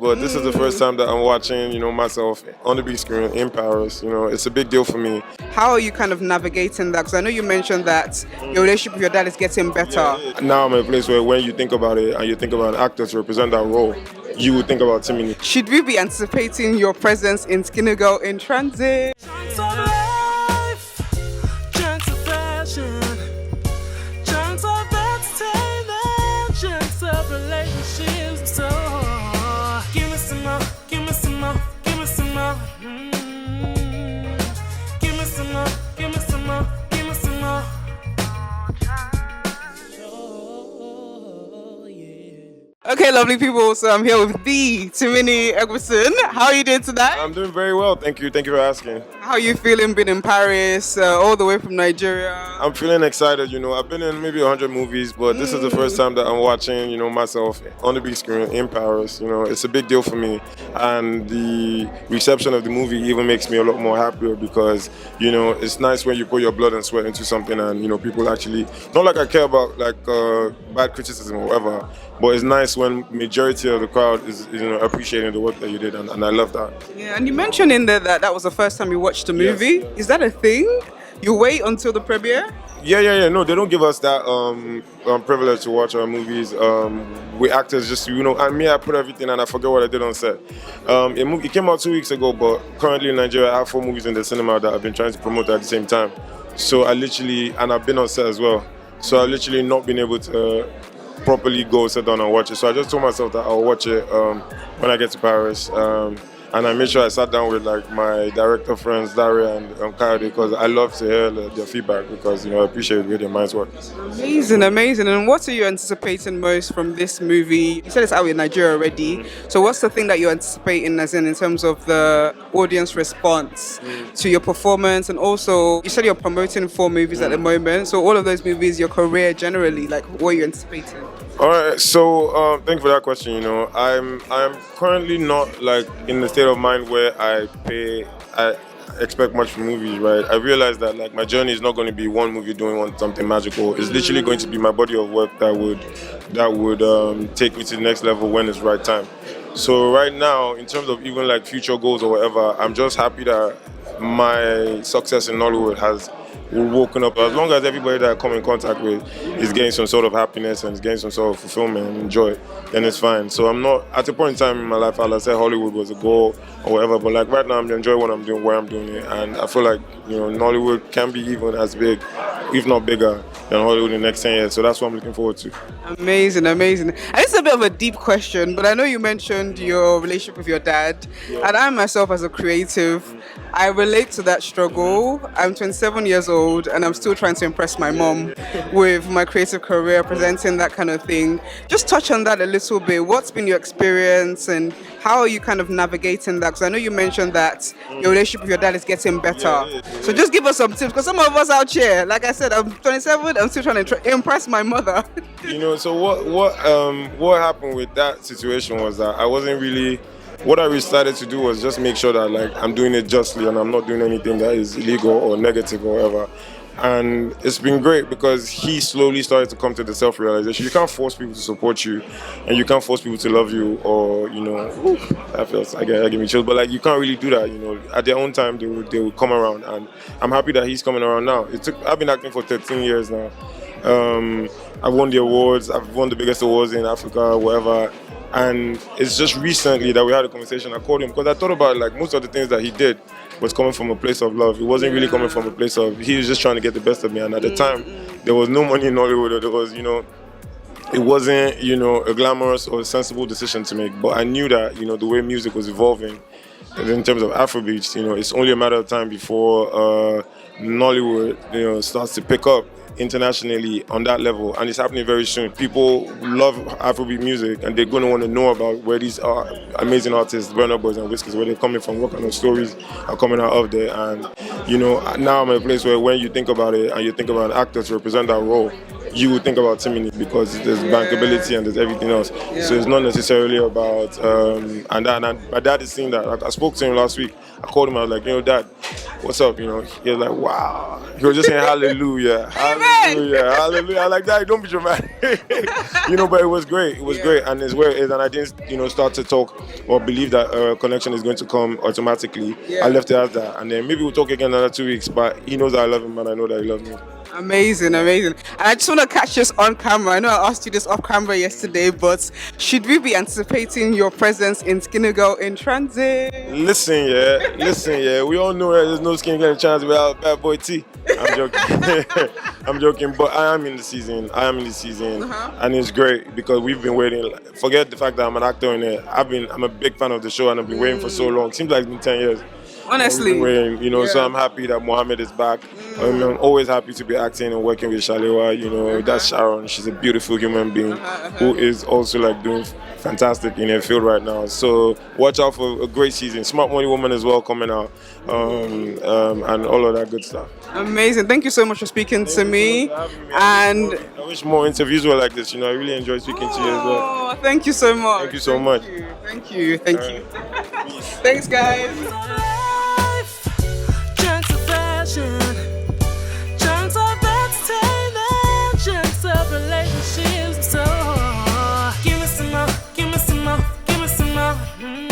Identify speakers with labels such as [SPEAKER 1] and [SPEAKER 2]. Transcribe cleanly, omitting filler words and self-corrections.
[SPEAKER 1] but this is the first time that I'm watching, myself on the big screen in Paris. It's a big deal for me.
[SPEAKER 2] How are you kind of navigating that? Because I know you mentioned that your relationship with your dad is getting better.
[SPEAKER 1] Now I'm in a place where when you think about it and you think about an actor to represent that role, you would think about Timini.
[SPEAKER 2] Should we be anticipating your presence in Skinny Girl in Transit?
[SPEAKER 3] Chunks of life, chunks of fashion, chunks of entertainment, chunks of relationships. So give me some more, give me some more, give me some more. Give me some more, give me some more, give me some more. Oh, yeah.
[SPEAKER 2] Okay, lovely people. So I'm here with the Timini Egbuson. How are you doing tonight?
[SPEAKER 1] I'm doing very well, thank you. Thank you for asking.
[SPEAKER 2] How are you feeling being in Paris, all the way from Nigeria?
[SPEAKER 1] I'm feeling excited. I've been in maybe 100 movies, but this is the first time that I'm watching, myself on the big screen in Paris. It's a big deal for me, and the reception of the movie even makes me a lot more happier because, it's nice when you put your blood and sweat into something and, people actually, not like I care about bad criticism or whatever, but it's nice when majority of the crowd is appreciating the work that you did, and I love that.
[SPEAKER 2] Yeah, and you mentioned in there that was the first time you watched a movie.
[SPEAKER 1] Yes.
[SPEAKER 2] Is that a thing? You wait until the premiere?
[SPEAKER 1] Yeah. No, they don't give us that privilege to watch our movies. We actors just, and me, I put everything and I forget what I did on set. It came out 2 weeks ago, but currently in Nigeria, I have 4 movies in the cinema that I've been trying to promote at the same time. So and I've been on set as well. So I've literally not been able to properly go sit down and watch it. So I just told myself that I'll watch it when I get to Paris. And I made sure I sat down with my director friends, Daria and Enquiry, because I love to hear their feedback because I appreciate the way their minds work.
[SPEAKER 2] Amazing. And what are you anticipating most from this movie? You said it's out in Nigeria already. So what's the thing that you're anticipating as in terms of the audience response to your performance? And also, you said you're promoting 4 movies at the moment. So all of those movies, your career generally, what are you anticipating?
[SPEAKER 1] All right, so thank you for that question. I'm currently not in the state of mind where I expect much from movies, right? I realize that my journey is not going to be one movie doing something magical. It's literally going to be my body of work that would take me to the next level when it's the right time. So right now, in terms of even future goals or whatever, I'm just happy that my success in Nollywood has woken up. As long as everybody that I come in contact with is getting some sort of happiness and is getting some sort of fulfillment and joy, then it's fine. So I'm not at a point in time in my life I'll say Hollywood was a goal or whatever, but right now I'm enjoying what I'm doing, where I'm doing it, and I feel like Nollywood can be even as big, if not bigger, than Hollywood in the next 10 years. So that's what I'm looking forward to.
[SPEAKER 2] Amazing. And it's a bit of a deep question, but I know you mentioned your relationship with your dad, and I myself as a creative, I relate to that struggle. I'm 27 years old and I'm still trying to impress my mom with my creative career, presenting that kind of thing. Just touch on that a little bit. What's been your experience and how are you kind of navigating that? Because I know you mentioned that your relationship with your dad is getting better. So just give us some tips, because some of us out here, like I said, I'm 27, I'm still trying to impress my mother.
[SPEAKER 1] So what happened with that situation was that I wasn't really. What I decided to do was just make sure that I'm doing it justly and I'm not doing anything that is illegal or negative or whatever. And it's been great because he slowly started to come to the self-realization. You can't force people to support you, and you can't force people to love you, or that feels I give me chills. But you can't really do that. At their own time, they will come around, and I'm happy that he's coming around now. I've been acting for 13 years now. I've won the awards. I've won the biggest awards in Africa, whatever. And it's just recently that we had a conversation. I called him because I thought about most of the things that he did was coming from a place of love. It wasn't really coming from a place of, he was just trying to get the best of me. And at the time, there was no money in Nollywood. Or there was, it wasn't, a glamorous or sensible decision to make. But I knew that, the way music was evolving in terms of Afrobeats, it's only a matter of time before Nollywood, starts to pick up internationally on that level, and it's happening very soon. People love Afrobeat music and they're going to want to know about where these amazing artists, Burna Boys and Whiskers, where they're coming from, what kind of stories are coming out of there. And now I'm in a place where when you think about it and you think about an actor to represent that role, you would think about Timini because there's bankability and there's everything else.
[SPEAKER 2] Yeah.
[SPEAKER 1] So it's not necessarily about my dad is seeing that. Like, I spoke to him last week. I called him. I was like, Dad, what's up? He was like, wow. He was just saying hallelujah, hallelujah, hallelujah. I like that. Don't be dramatic. But it was great. It was great, and it's where it is. And I didn't, start to talk or believe that a connection is going to come automatically.
[SPEAKER 2] Yeah.
[SPEAKER 1] I left it as that, and then maybe we'll talk again another 2 weeks. But he knows I love him, and I know that he loves me.
[SPEAKER 2] Amazing. And I just want to catch this on camera. I know I asked you this off camera yesterday, but should we be anticipating your presence in Skinny Girl in Transit?
[SPEAKER 1] Listen, yeah. We all know that there's no Skinny Girl in Transit without Bad Boy T. I'm joking. I'm joking, but I am in the season, and it's great because we've been waiting. Forget the fact that I'm an actor in it. I'm a big fan of the show, and I've been waiting for so long. Seems like it's been 10 years.
[SPEAKER 2] Honestly,
[SPEAKER 1] we've been waiting, so I'm happy that Mohammed is back. I'm always happy to be acting and working with Shalewa. That's Sharon. She's a beautiful human being who is also like doing fantastic in her field right now. So watch out for a great season. Smart Money Woman as well coming out, and all of that good stuff.
[SPEAKER 2] Amazing. Thank you so much for speaking to me. And
[SPEAKER 1] I wish more interviews were like this. I really enjoy speaking to you as well.
[SPEAKER 2] Oh, thank you so much.
[SPEAKER 1] Thank you so much.
[SPEAKER 2] Thank you. Thanks, guys.
[SPEAKER 3] Chunks of fashion, chunks of entertainment, chunks of relationships. So give me some more, give me some more, give me some more.